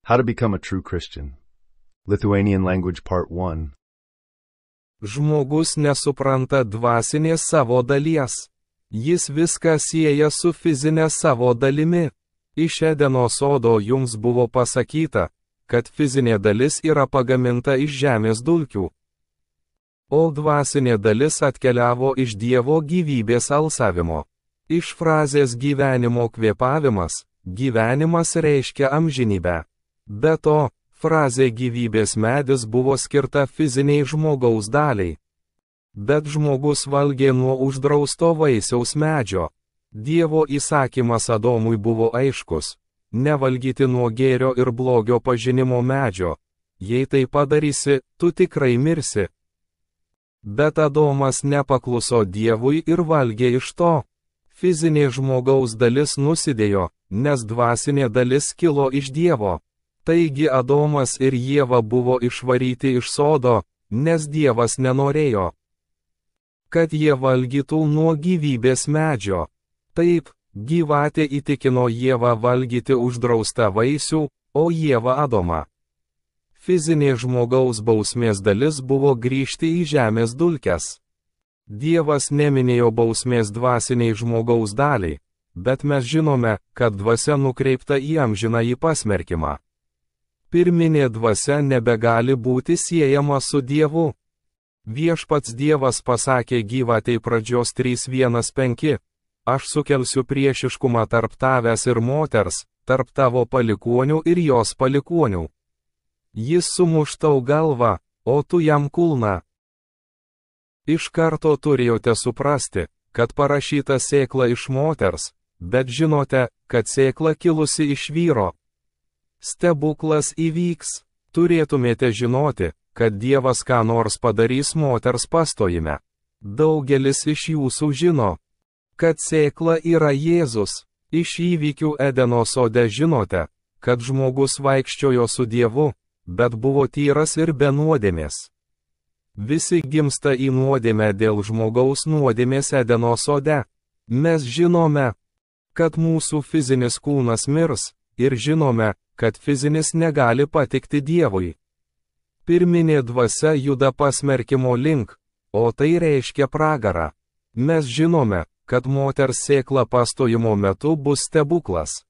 How to become a true Christian. Lithuanian language part 1. Žmogus nesupranta dvasinės savo dalies. Jis viską sieja su fizinė savo dalimi. Iš Edeno sodo jums buvo pasakyta, kad fizinė dalis yra pagaminta iš žemės dulkių, o dvasinė dalis atkeliavo iš Dievo gyvybės alsavimo. Iš frazės gyvenimo kvėpavimas, gyvenimas reiškia amžinybę. Be to, frazė gyvybės medis buvo skirta fiziniai žmogaus daliai. Bet žmogus valgė nuo uždrausto vaisiaus medžio. Dievo įsakymas Adomui buvo aiškus - nevalgyti nuo gėrio ir blogio pažinimo medžio. Jei tai padarysi, tu tikrai mirsi. Bet Adomas nepakluso Dievui ir valgė iš to. Fizinė žmogaus dalis nusidėjo, nes dvasinė dalis kilo iš Dievo. Taigi Adomas ir Ieva buvo išvaryti iš sodo, nes Dievas nenorėjo, kad jie valgytų nuo gyvybės medžio. Taip, gyvatė įtikino Ievą valgyti uždraustą vaisių, o Ieva Adomą. Fizinė žmogaus bausmės dalis buvo grįžti į žemės dulkes. Dievas neminėjo bausmės dvasiniai žmogaus daliai, bet mes žinome, kad dvasia nukreipta į amžinąjį pasmerkimą. Pirminė dvasia nebegali būti siejama su Dievu. Viešpats Dievas pasakė gyvatei pradžios 3:1-5, aš sukelsiu priešiškumą tarp tavęs ir moters, tarp tavo palikuonių ir jos palikuonių. Jis sumuš tau galvą, o tu jam kulną. Iš karto turėjote suprasti, kad parašyta sėkla iš moters, bet žinote, kad sėkla kilusi iš vyro. Stebuklas įvyks, turėtumėte žinoti, kad Dievas ką nors padarys moters pastojime. Daugelis iš jūsų žino, kad sėkla yra Jėzus. Iš įvykių Edeno sode žinote, kad žmogus vaikščiojo su Dievu, bet buvo tyras ir be nuodėmės. Visi gimsta į nuodėmę dėl žmogaus nuodėmės Edeno sode. Mes žinome, kad mūsų fizinis kūnas mirs, ir žinome, kad fizinis negali patikti Dievui. Pirminė dvasia juda pasmerkimo link, o tai reiškia pragarą. Mes žinome, kad moters sėkla pastojimo metu bus stebuklas,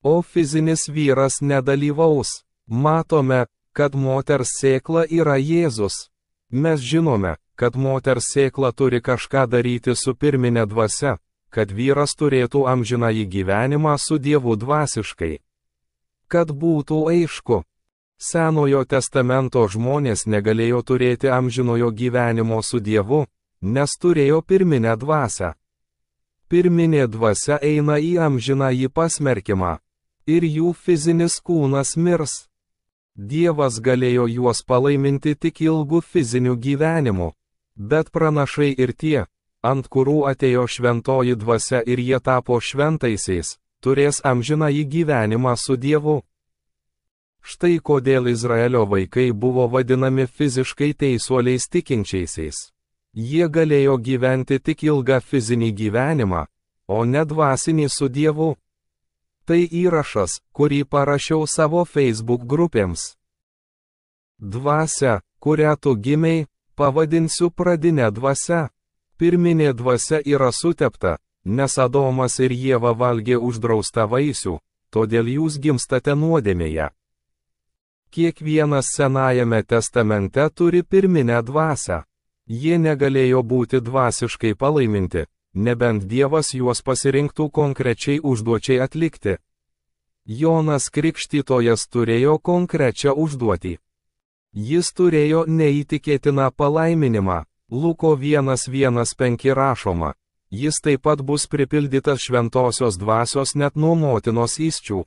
o fizinis vyras nedalyvaus. Matome, kad moters sėkla yra Jėzus. Mes žinome, kad moters sėkla turi kažką daryti su pirminė dvasia, kad vyras turėtų amžinąjį gyvenimą su Dievu dvasiškai. Kad būtų aišku, Senojo testamento žmonės negalėjo turėti amžinojo gyvenimo su Dievu, nes turėjo pirminę dvasią. Pirminė dvasia eina į amžinąjį pasmerkimą, ir jų fizinis kūnas mirs. Dievas galėjo juos palaiminti tik ilgu fiziniu gyvenimu, bet pranašai ir tie, ant kurių atėjo šventoji dvasia ir jie tapo šventaisiais, turės amžinąjį gyvenimą su Dievu. Štai kodėl Izraelio vaikai buvo vadinami fiziškai teisuoliais tikinčiaisiais. Jie galėjo gyventi tik ilgą fizinį gyvenimą, o ne dvasinį su Dievu. Tai įrašas, kurį parašiau savo Facebook grupėms. Dvasia, kurią tu gimei, pavadinsiu pradinę dvasią. Pirminė dvasia yra sutepta, nes Adomas ir Ieva valgė uždraustą vaisių, todėl jūs gimstate nuodėmėje. Kiekvienas Senajame testamente turi pirminę dvasią. Jie negalėjo būti dvasiškai palaiminti, nebent Dievas juos pasirinktų konkrečiai užduočiai atlikti. Jonas Krikštytojas turėjo konkrečią užduotį. Jis turėjo neįtikėtiną palaiminimą. Luko 1:1-5 rašoma, jis taip pat bus pripildytas šventosios dvasios net nuo motinos įsčių.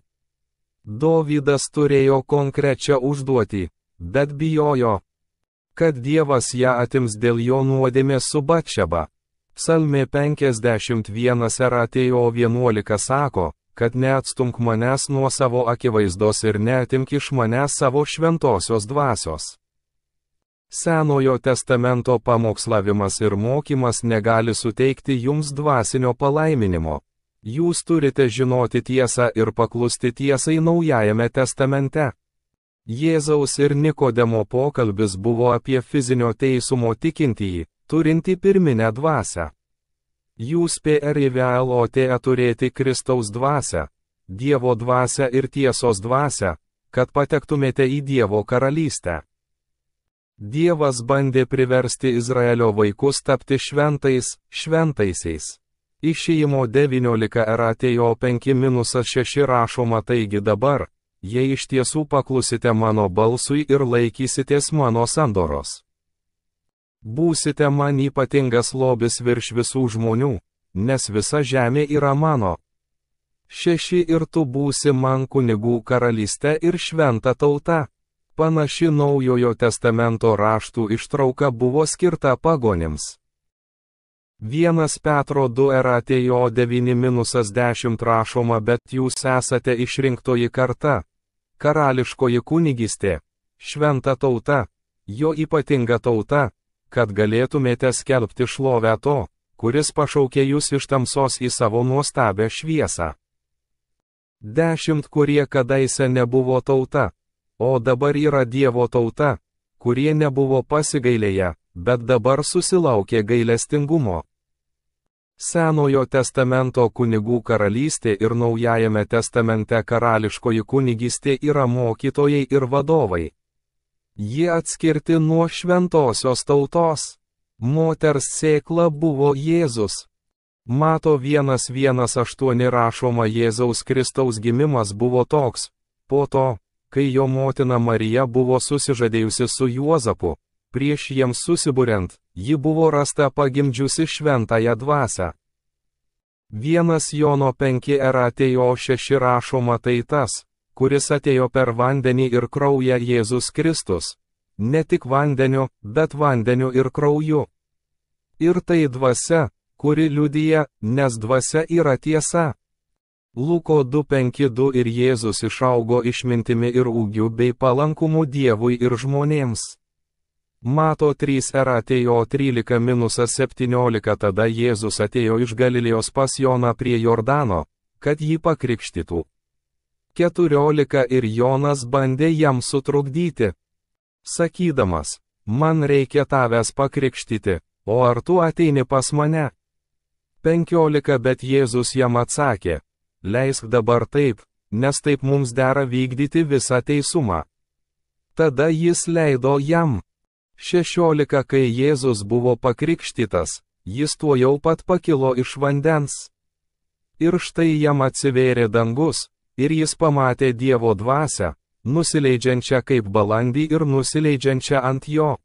Dovydas turėjo konkrečią užduotį, bet bijojo, kad Dievas ją atims dėl jo nuodėmės su Batšeba. Psalmė 51 ir atėjo 11 sako, kad neatstumk manęs nuo savo akivaizdos ir neatimk iš manęs savo šventosios dvasios. Senojo testamento pamokslavimas ir mokymas negali suteikti jums dvasinio palaiminimo. Jūs turite žinoti tiesą ir paklusti tiesai Naujajame testamente. Jėzaus ir Nikodemo pokalbis buvo apie fizinio teisumo tikintįjį, turintį pirminę dvasią. Jūs privalote turėti Kristaus dvasią, Dievo dvasią ir tiesos dvasią, kad patektumėte į Dievo karalystę. Dievas bandė priversti Izraelio vaikus tapti šventaisiais. Išėjimo 19 ir atėjo 5-6 rašoma, taigi dabar, jei iš tiesų paklusite mano balsui ir laikysitės mano sandoros, būsite man ypatingas lobis virš visų žmonių, nes visa žemė yra mano. 6 Ir tu būsi man kunigų karalystė ir šventa tauta. Panaši Naujojo testamento raštų ištrauka buvo skirta pagonims. 1 Petro 2 ir atėjo 9-10 rašoma, bet jūs esate išrinktoji karta, karališkoji kunigystė, šventa tauta, jo ypatinga tauta, kad galėtumėte skelbti šlovę to, kuris pašaukė jūs iš tamsos į savo nuostabią šviesą. 10 Kurie kadaise nebuvo tauta, o dabar yra Dievo tauta, kurie nebuvo pasigailėję, bet dabar susilaukė gailestingumo. Senojo testamento kunigų karalystė ir Naujajame testamente karališkoji kunigystė yra mokytojai ir vadovai. Jie atskirti nuo šventosios tautos. Moters sėkla buvo Jėzus. Mato 1:1-8 rašoma, Jėzaus Kristaus gimimas buvo toks: po to, kai jo motina Marija buvo susižadėjusi su Juozapu, prieš jiems susiburiant, ji buvo rasta pagimdžiusi šventąją dvasią. 1 Jono 5 ir atėjo 6 rašoma, tai tas, kuris atėjo per vandenį ir kraują, Jėzus Kristus. Ne tik vandeniu, bet vandeniu ir krauju. Ir tai dvasia, kuri liudija, nes dvasia yra tiesa. Luko 2:5 Ir Jėzus išaugo išmintimi ir ūgiu bei palankumu Dievui ir žmonėms. Mato 3 ir atėjo 13-17 Tada Jėzus atėjo iš Galilėjos pas Joną prie Jordano, kad jį pakrikštytų. 14 Ir Jonas bandė jam sutrukdyti, sakydamas, man reikia tavęs pakrikštyti, o ar tu ateini pas mane? 15 Bet Jėzus jam atsakė, leisk dabar taip, nes taip mums dera vykdyti visą teisumą. Tada jis leido jam. 16 Kai Jėzus buvo pakrikštytas, jis tuojau pat pakilo iš vandens. Ir štai jam atsivėrė dangus, ir jis pamatė Dievo dvasią, nusileidžiančią kaip balandį ir nusileidžiančią ant jo.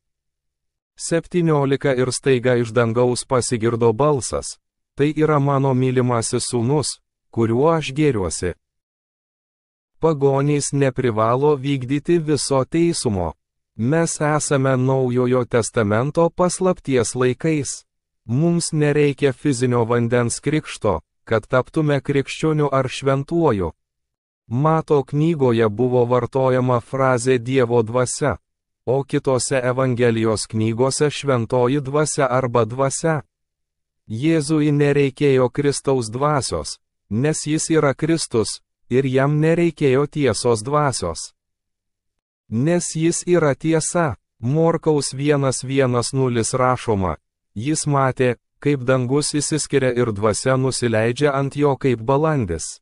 17 Ir staiga iš dangaus pasigirdo balsas, tai yra mano mylimasis sūnus, kuriuo aš gėriuosi. Pagonys neprivalo vykdyti viso teisumo. Mes esame Naujojo testamento paslapties laikais. Mums nereikia fizinio vandens krikšto, kad taptume krikščioniu ar šventuoju. Mato knygoje buvo vartojama frazė Dievo dvasia, o kitose Evangelijos knygose šventoji dvasia arba dvasia. Jėzui nereikėjo Kristaus dvasios, nes jis yra Kristus, ir jam nereikėjo tiesos dvasios. Nes jis yra tiesa. Morkaus 1:1-0 rašoma, jis matė, kaip dangus išsiskiria ir dvasia nusileidžia ant jo kaip balandis.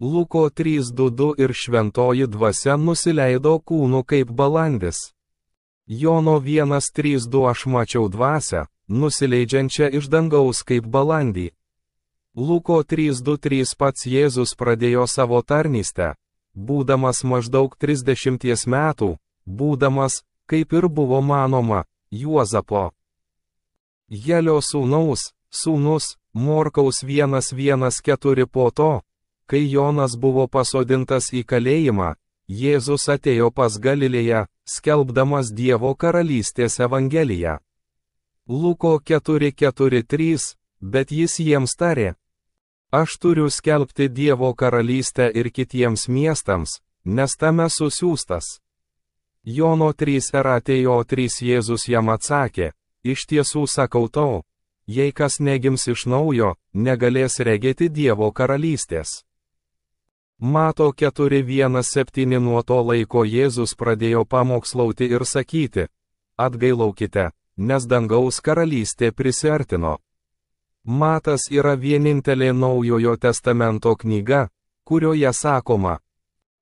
Luko 3:2 Ir šventoji dvasia nusileido kūnu kaip balandis. Jono 1:3 Aš mačiau dvasią, nusileidžiančią iš dangaus kaip balandį. Luko 3:3 Pats Jėzus pradėjo savo tarnystę, būdamas maždaug 30 metų, būdamas, kaip ir buvo manoma, Juozapo. Helio sūnus, Morkaus 1:1-4 Po to, kai Jonas buvo pasodintas į kalėjimą, Jėzus atėjo pas Galilėją, skelbdamas Dievo karalystės evangeliją. Luko 4:4-3 Bet jis jiems tarė, aš turiu skelbti Dievo karalystę ir kitiems miestams, nes tam esu siųstas. Jono 3 ir atėjo 3 Jėzus jam atsakė, iš tiesų sakau tau, jei kas negims iš naujo, negalės regėti Dievo karalystės. Mato 4:1-7 nuo to laiko Jėzus pradėjo pamokslauti ir sakyti: Atgailaukite, nes dangaus karalystė prisiartino. Matas yra vienintelė Naujojo testamento knyga, kurioje sakoma,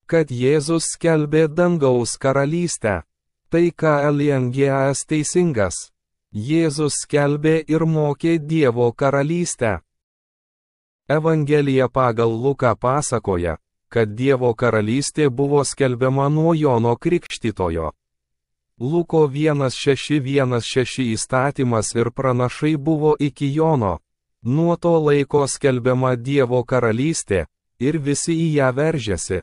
kad Jėzus skelbė dangaus karalystę. Tai KLNGAS teisingas. Jėzus skelbė ir mokė Dievo karalystę. Evangelija pagal Luką pasakoja, kad Dievo karalystė buvo skelbiama nuo Jono Krikštytojo. Luko 1:6-1:6 įstatymas ir pranašai buvo iki Jono. Nuo to laiko skelbiama Dievo karalystė, ir visi į ją veržėsi.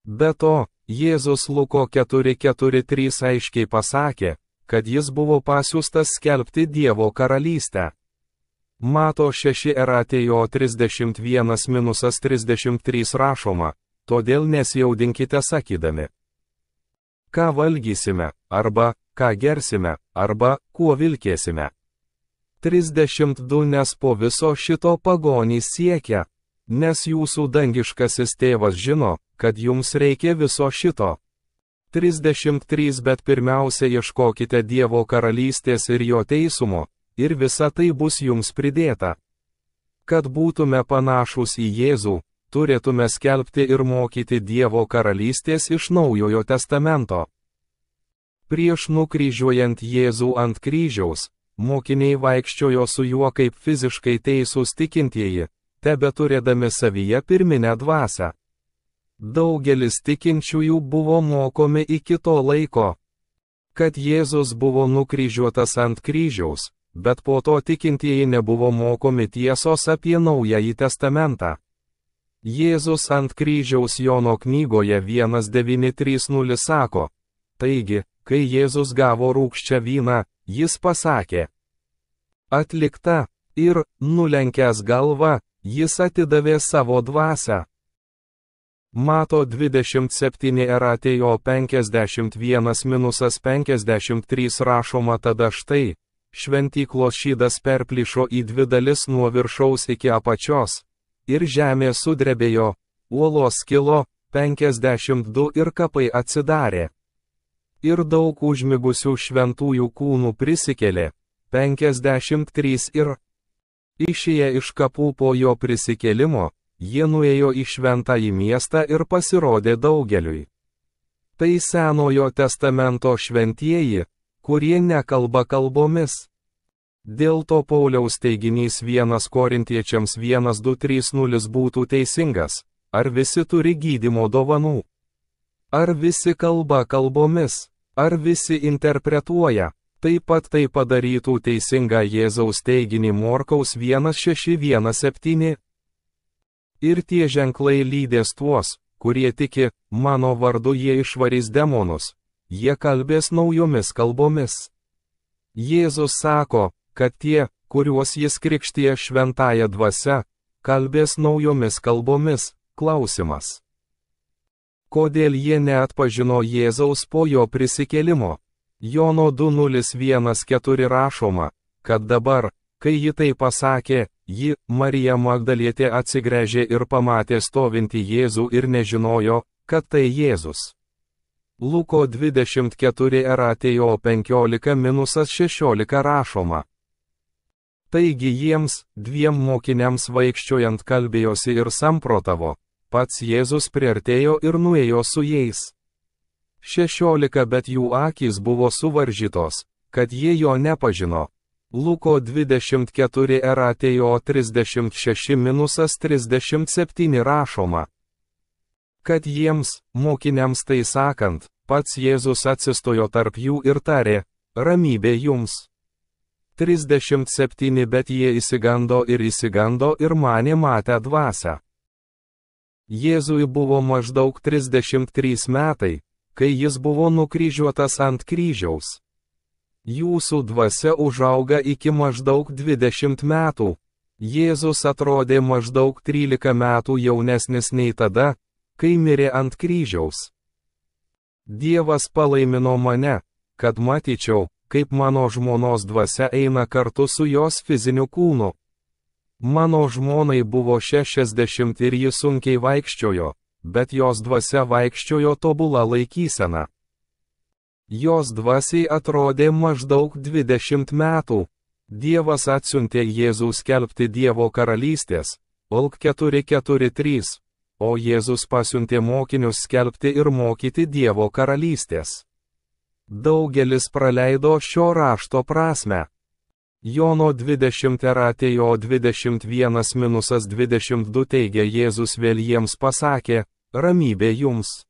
Be to, Jėzus Luko 4:4-3 aiškiai pasakė, kad jis buvo pasiųstas skelbti Dievo karalystę. Mato 6 ir atėjo 31-33 rašoma, todėl nesijaudinkite sakydami, ką valgysime, arba ką gersime, arba kuo vilkėsime. 32 Nes po viso šito pagonys siekia, nes jūsų dangiškasis tėvas žino, kad jums reikia viso šito. 33 Bet pirmiausia ieškokite Dievo karalystės ir jo teisumo, ir visa tai bus jums pridėta. Kad būtume panašūs į Jėzų, turėtume skelbti ir mokyti Dievo karalystės iš Naujojo testamento. Prieš nukryžiuojant Jėzų ant kryžiaus, mokiniai vaikščiojo su juo kaip fiziškai teisūs tikintieji, tebeturėdami savyje pirminę dvasią. Daugelis tikinčiųjų buvo mokomi iki to laiko, kad Jėzus buvo nukryžiuotas ant kryžiaus, bet po to tikintieji nebuvo mokomi tiesos apie Naująjį testamentą. Jėzus ant kryžiaus Jono knygoje 1:9-3 sako, taigi, kai Jėzus gavo rūgščią vyną, jis pasakė: Atlikta, ir, nulenkęs galvą, jis atidavė savo dvasią. Mato 27 ir atėjo 51-53 rašoma tada štai, šventyklos šydas perplyšo į dvi dalis nuo viršaus iki apačios, ir žemė sudrebėjo, uolos skilo, 52 ir kapai atsidarė. Ir daug užmigusių šventųjų kūnų prisikėlė, 53 ir išėję iš kapų po jo prisikėlimo, jie nuėjo į šventąjį miestą ir pasirodė daugeliui. Tai Senojo testamento šventieji, kurie nekalba kalbomis. Dėl to Pauliaus teiginys 1 Korintiečiams 1:2-3 būtų teisingas. Ar visi turi gydymo dovanų? Ar visi kalba kalbomis? Ar visi interpretuoja? Taip pat tai padarytų teisingą Jėzaus teiginį Morkaus 1:6-1:7. Ir tie ženklai lydės tuos, kurie tiki, mano vardu jie išvarys demonus, jie kalbės naujomis kalbomis. Jėzus sako, kad tie, kuriuos jis krikštija šventąja dvasia, kalbės naujomis kalbomis. Klausimas. Kodėl jie neatpažino Jėzaus po jo prisikėlimo? Jono 2:0-1:4 rašoma, kad dabar, kai ji tai pasakė, ji, Marija Magdalietė atsigręžė ir pamatė stovintį Jėzų ir nežinojo, kad tai Jėzus. Luko 24 ir atėjo 15-16 rašoma. Taigi jiems, dviem mokiniams vaikščiojant kalbėjosi ir samprotavo, pats Jėzus priartėjo ir nuėjo su jais. 16 Bet jų akys buvo suvaržytos, kad jie jo nepažino. Luko 24 ir atėjo 36-37 rašoma. Kad jiems, mokiniams tai sakant, pats Jėzus atsistojo tarp jų ir tarė, ramybė jums. 37 Bet jie išsigando ir manė matę dvasią. Jėzui buvo maždaug 33 metai, kai jis buvo nukryžiuotas ant kryžiaus. Jūsų dvasia užauga iki maždaug 20 metų. Jėzus atrodė maždaug 13 metų jaunesnis nei tada, kai mirė ant kryžiaus. Dievas palaimino mane, kad matyčiau, kaip mano žmonos dvasia eina kartu su jos fiziniu kūnu. Mano žmonai buvo 60 ir ji sunkiai vaikščiojo, bet jos dvasia vaikščiojo tobula laikysena. Jos dvasiai atrodė maždaug 20 metų. Dievas atsiuntė Jėzų skelbti Dievo karalystės, Luk 4:4-3, o Jėzus pasiuntė mokinius skelbti ir mokyti Dievo karalystės. Daugelis praleido šio rašto prasmę. Jono 20 ir atėjo 21-22 teigia Jėzus vėl jiems pasakė, ramybė jums.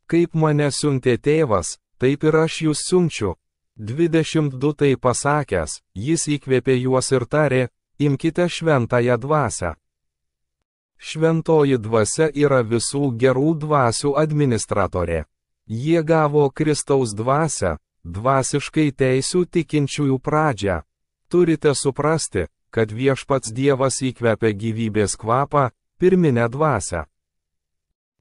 Kaip mane siuntė tėvas, taip ir aš jūs siunčiu. 22 tai pasakęs, jis įkvėpė juos ir tarė, imkite šventąją dvasią. Šventoji dvasia yra visų gerų dvasių administratorė. Jie gavo Kristaus dvasią, dvasiškai teisių tikinčiųjų pradžią. Turite suprasti, kad viešpats Dievas įkvėpė gyvybės kvapą, pirminę dvasią.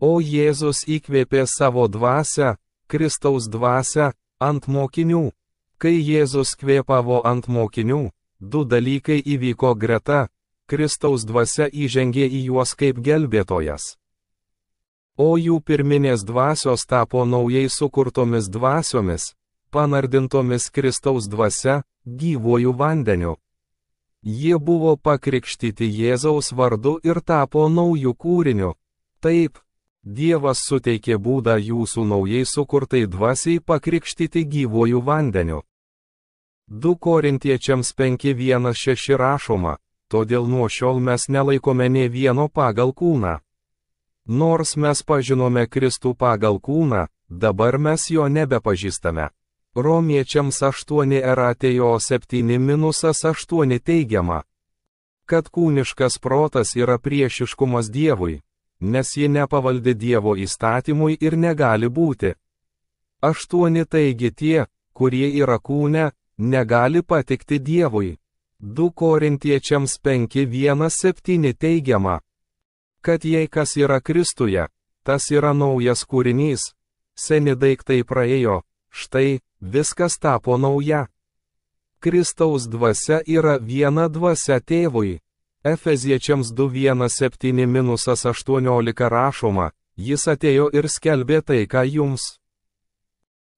O Jėzus įkvėpė savo dvasią, Kristaus dvasią, ant mokinių. Kai Jėzus kvėpavo ant mokinių, du dalykai įvyko greta, Kristaus dvasia įžengė į juos kaip gelbėtojas. O jų pirminės dvasios tapo naujai sukurtomis dvasiomis, panardintomis Kristaus dvasia, gyvuoju vandeniu. Jie buvo pakrikštyti Jėzaus vardu ir tapo naujų kūriniu. Taip, Dievas suteikė būdą jūsų naujai sukurtai dvasiai pakrikštyti gyvuoju vandeniu. 2 Korintiečiams 5:1-6 rašoma, todėl nuo šiol mes nelaikome nė vieno pagal kūną. Nors mes pažinome Kristų pagal kūną, dabar mes jo nebepažįstame. Romiečiams 8 ir atėjo 7-8 teigiama, kad kūniškas protas yra priešiškumas Dievui, nes ji nepavaldi Dievo įstatymui ir negali būti. 8 taigi tie, kurie yra kūne, negali patikti Dievui. 2 Korintiečiams 5:1-7 teigiama, kad jei kas yra Kristuje, tas yra naujas kūrinys, seni daiktai praėjo, štai, viskas tapo nauja. Kristaus dvasia yra viena dvasia tėvui. Efeziečiams 2:1-7-18 rašoma, jis atėjo ir skelbė taiką jums,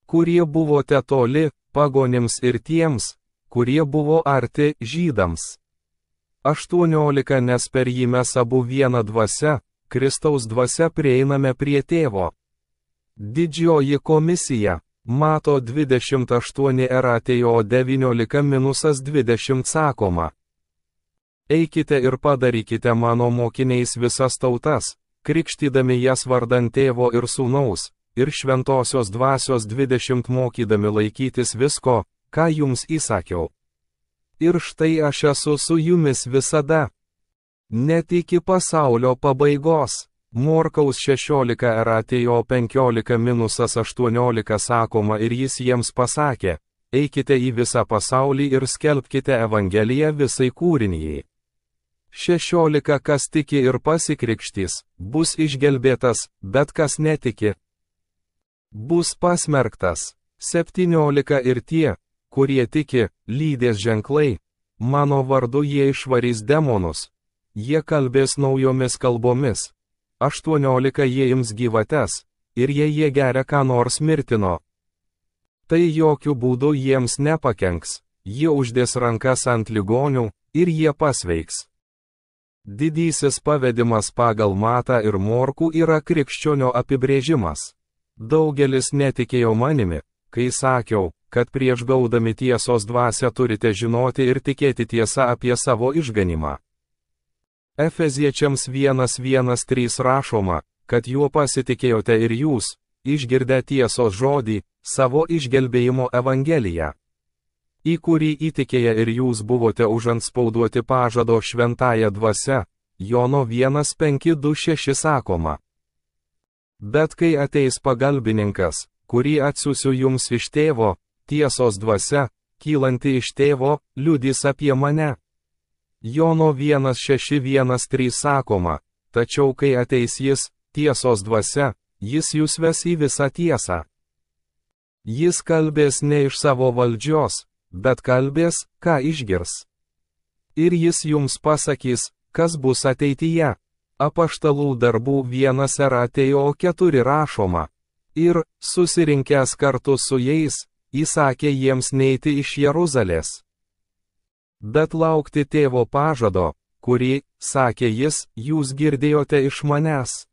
kurie buvote toli, pagonims ir tiems, kurie buvo arti žydams. 18 Nes per jį mes abu viena dvasia, Kristaus dvasia prieiname prie tėvo. Didžioji komisija, Mato 28 ir atėjo 19-20 sakoma. Eikite ir padarykite mano mokiniais visas tautas, krikštydami jas vardan tėvo ir sūnaus, ir šventosios dvasios 20 mokydami laikytis visko, ką jums įsakiau. Ir štai aš esu su jumis visada. Net iki pasaulio pabaigos. Morkaus 16 ir atėjo 15-18 sakoma ir jis jiems pasakė, eikite į visą pasaulį ir skelbkite Evangeliją visai kūrinijai. 16 Kas tiki ir pasikrikštys, bus išgelbėtas, bet kas netiki, bus pasmerktas. 17 Ir tie, kurie tiki, lydės ženklai, mano vardu jie išvarys demonus, jie kalbės naujomis kalbomis. 18 Jie ims gyvates, ir jei jie geria ką nors mirtino, tai jokių būdų jiems nepakenks, jie uždės rankas ant ligonių, ir jie pasveiks. Didysis pavedimas pagal Matą ir Morkų yra krikščionio apibrėžimas. Daugelis netikėjo manimi, kai sakiau, kad prieš gaudami tiesos dvasią turite žinoti ir tikėti tiesą apie savo išganimą. Efeziečiams 1:1-3 rašoma, kad juo pasitikėjote ir jūs, išgirdę tiesos žodį, savo išgelbėjimo evangeliją, į kurį įtikėję ir jūs buvote užantspauduoti pažado šventąją dvasią, Jono 1:5-6 sakoma. Bet kai ateis pagalbininkas, kurį atsiųsiu jums iš tėvo, tiesos dvasia, kylanti iš tėvo, liudys apie mane. Jono 1:6-1-3 sakoma, tačiau kai ateis jis, tiesos dvasia, jis jūs ves į visą tiesą. Jis kalbės ne iš savo valdžios, bet kalbės, ką išgirs. Ir jis jums pasakys, kas bus ateityje. Apaštalų darbų 1:4 rašoma. Ir, susirinkęs kartu su jais, įsakė jiems neiti iš Jeruzalės, bet laukti tėvo pažado, kurį, sakė jis, jūs girdėjote iš manęs.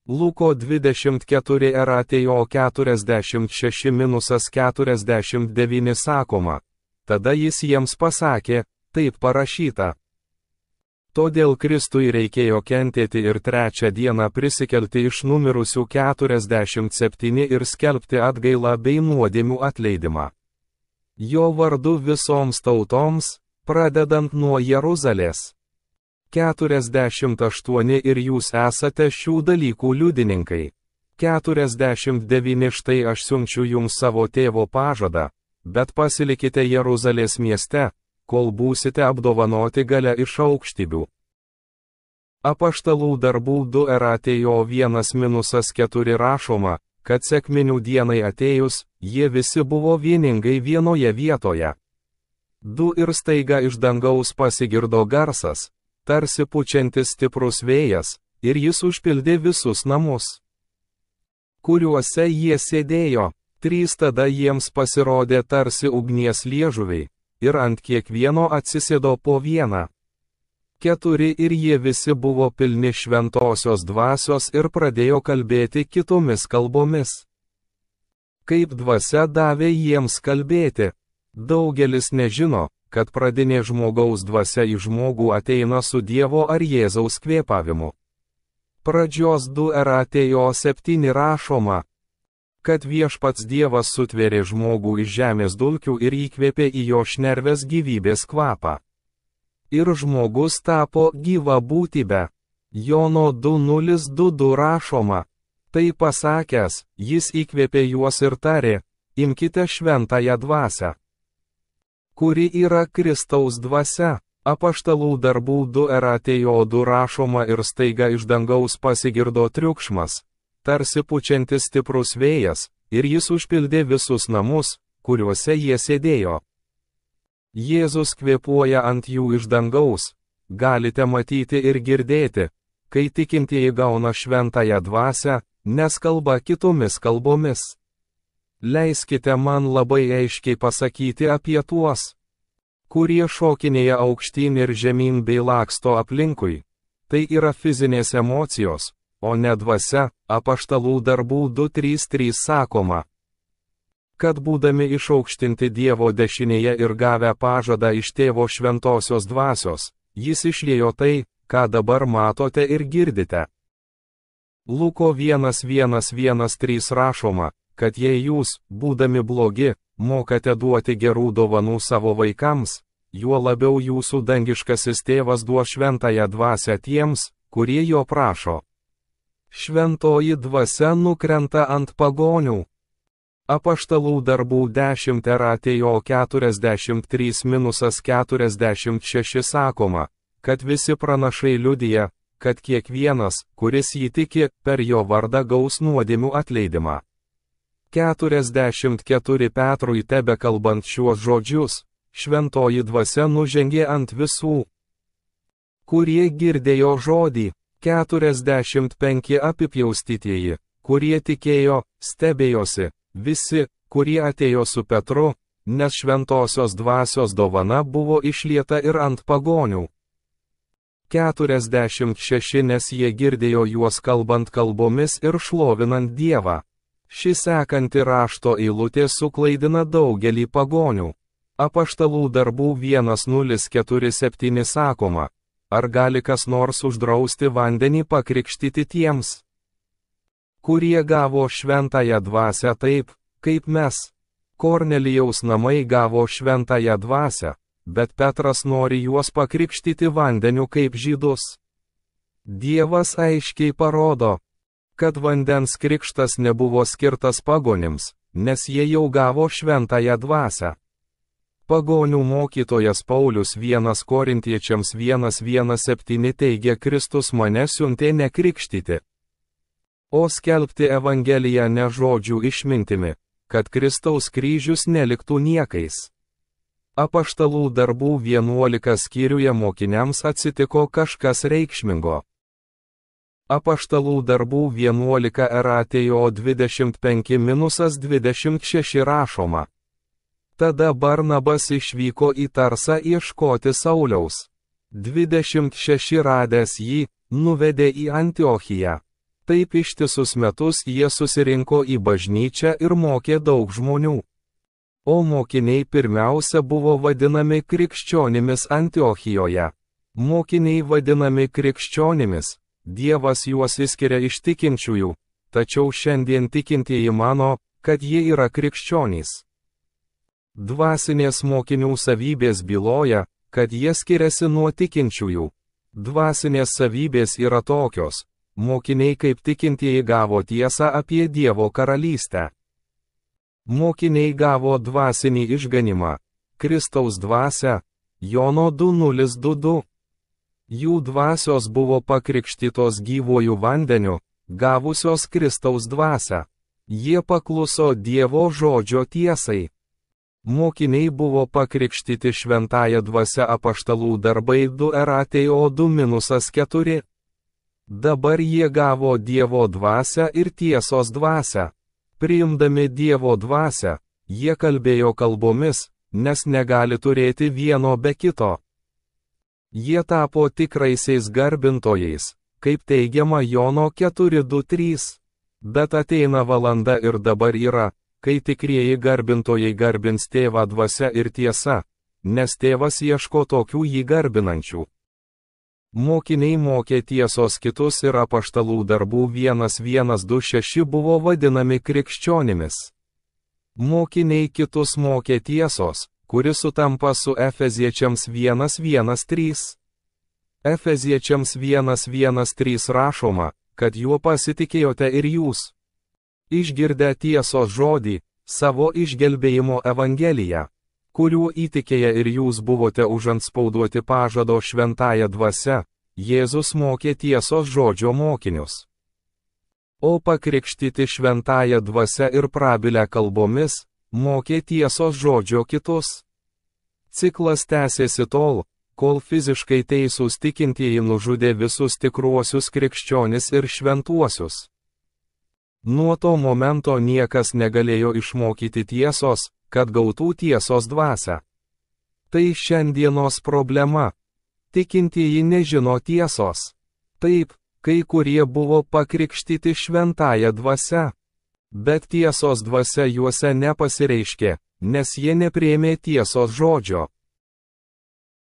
Luko 24:46-49 sakoma. Tada jis jiems pasakė, taip parašyta. Todėl Kristui reikėjo kentėti ir trečią dieną prisikelti iš numirusių 47 ir skelbti atgailą bei nuodėmių atleidimą. Jo vardu visoms tautoms, pradedant nuo Jeruzalės. 48 ir jūs esate šių dalykų liudininkai. 49 štai aš siunčiu jums savo tėvo pažadą, bet pasilikite Jeruzalės mieste, kol būsite apdovanoti gale iš aukštybių. Apaštalų darbų 2:1-4 rašoma, kad sekminių dienai atėjus, jie visi buvo vieningai vienoje vietoje. 2 ir staiga iš dangaus pasigirdo garsas, tarsi pučiantis stiprus vėjas, ir jis užpildė visus namus, kuriuose jie sėdėjo. 3 tada jiems pasirodė tarsi ugnies liežuviai, ir ant kiekvieno atsisėdo po vieną. 4 ir jie visi buvo pilni šventosios dvasios ir pradėjo kalbėti kitomis kalbomis. Kaip dvasia davė jiems kalbėti. Daugelis nežino, kad pradinė žmogaus dvasia į žmogų ateina su Dievo ar Jėzaus kvėpavimu. Pradžios 2:7 rašoma, kad viešpats Dievas sutvėrė žmogų iš žemės dulkių ir įkvėpė į jo šnerves gyvybės kvapą. Ir žmogus tapo gyva būtybe. Jono 2:022 rašoma. Tai pasakęs, jis įkvėpė juos ir tarė, imkite šventąją dvasią, kuri yra Kristaus dvasia. Apaštalų darbų 2:2 rašoma ir staiga iš dangaus pasigirdo triukšmas, tarsi pučiantis stiprus vėjas, ir jis užpildė visus namus, kuriuose jie sėdėjo. Jėzus kvėpuoja ant jų iš dangaus, galite matyti ir girdėti, kai tikintieji gauna šventąją dvasią, nes kalba kitomis kalbomis. Leiskite man labai aiškiai pasakyti apie tuos, kurie šokinėja aukštyn ir žemyn bei laksto aplinkui. Tai yra fizinės emocijos, o ne dvasia. Apaštalų darbų 2:3 sakoma, kad būdami išaukštinti Dievo dešinėje ir gavę pažadą iš tėvo šventosios dvasios, jis išliejo tai, ką dabar matote ir girdite. Luko 1:1-13 rašoma, kad jei jūs, būdami blogi, mokate duoti gerų dovanų savo vaikams, juo labiau jūsų dangiškasis tėvas duos šventąją dvasią tiems, kurie jo prašo. Šventoji dvasia nukrenta ant pagonių. Apaštalų darbų 10:43-46 sakoma, kad visi pranašai liudija, kad kiekvienas, kuris jį tiki, per jo vardą gaus nuodėmių atleidimą. 44 Petrui tebekalbant šiuos žodžius, šventoji dvasia nužengė ant visų, kurie girdėjo žodį. 45 apipjaustytieji, kurie tikėjo, stebėjosi, visi, kurie atėjo su Petru, nes šventosios dvasios dovana buvo išlieta ir ant pagonių. 46 nes jie girdėjo juos kalbant kalbomis ir šlovinant Dievą. Ši sekanti rašto eilutė suklaidina daugelį pagonių. Apaštalų darbų 1:047 sakoma, ar gali kas nors uždrausti vandenį pakrikštyti tiems, kurie gavo šventąją dvasią taip, kaip mes. Kornelijaus namai gavo šventąją dvasią, bet Petras nori juos pakrikštyti vandeniu kaip žydus. Dievas aiškiai parodo, kad vandens krikštas nebuvo skirtas pagonims, nes jie jau gavo šventąją dvasią. Pagonių mokytojas Paulius 1 Korintiečiams 1:17 teigia, Kristus mane siuntė nekrikštyti, o skelbti Evangeliją ne žodžių išmintimi, kad Kristaus kryžius neliktų niekais. Apaštalų darbų 11 skyriuje mokiniams atsitiko kažkas reikšmingo. Apaštalų darbų 11 atėjo 25-26 rašoma. Tada Barnabas išvyko į Tarsą ieškoti Sauliaus. 26 radęs jį, nuvedė į Antiochiją. Taip ištisus metus jie susirinko į bažnyčią ir mokė daug žmonių. O mokiniai pirmiausia buvo vadinami krikščionimis Antiochijoje. Mokiniai vadinami krikščionimis, Dievas juos išskiria iš tikinčiųjų, tačiau šiandien tikintieji mano, kad jie yra krikščionys. Dvasinės mokinių savybės byloja, kad jie skiriasi nuo tikinčiųjų. Dvasinės savybės yra tokios. Mokiniai kaip tikintieji gavo tiesą apie Dievo karalystę. Mokiniai gavo dvasinį išganimą, Kristaus dvasią, Jono 2:022. Jų dvasios buvo pakrikštytos gyvuoju vandeniu, gavusios Kristaus dvasią. Jie pakluso Dievo žodžio tiesai. Mokiniai buvo pakrikštyti šventąja dvasia apaštalų darbai 2:4. Dabar jie gavo Dievo dvasią ir tiesos dvasią. Priimdami Dievo dvasią, jie kalbėjo kalbomis, nes negali turėti vieno be kito. Jie tapo tikraisiais garbintojais, kaip teigiama Jono 4:2-3. Bet ateina valanda ir dabar yra, kai tikrieji garbintojai garbins Tėvą dvasia ir tiesa, nes Tėvas ieško tokių jį garbinančių. Mokiniai mokė tiesos kitus ir apaštalų darbų 1:126 buvo vadinami krikščionimis. Mokiniai kitus mokė tiesos, kuri sutampa su Efeziečiams 1:1-3. Efeziečiams 1:1-3 rašoma, kad juo pasitikėjote ir jūs. Išgirdę tiesos žodį, savo išgelbėjimo evangeliją, kuriuo įtikėję ir jūs buvote užantspauduoti pažado šventąja dvasia, Jėzus mokė tiesos žodžio mokinius. O pakrikštyti šventąja dvasia ir prabilę kalbomis, mokė tiesos žodžio kitus. Ciklas tęsėsi tol, kol fiziškai teisūs tikintieji nužudė visus tikruosius krikščionis ir šventuosius. Nuo to momento niekas negalėjo išmokyti tiesos, kad gautų tiesos dvasią. Tai šiandienos problema. Tikintieji nežino tiesos. Taip, kai kurie buvo pakrikštyti šventąja dvasia. Bet tiesos dvasia juose nepasireiškė, nes jie nepriėmė tiesos žodžio.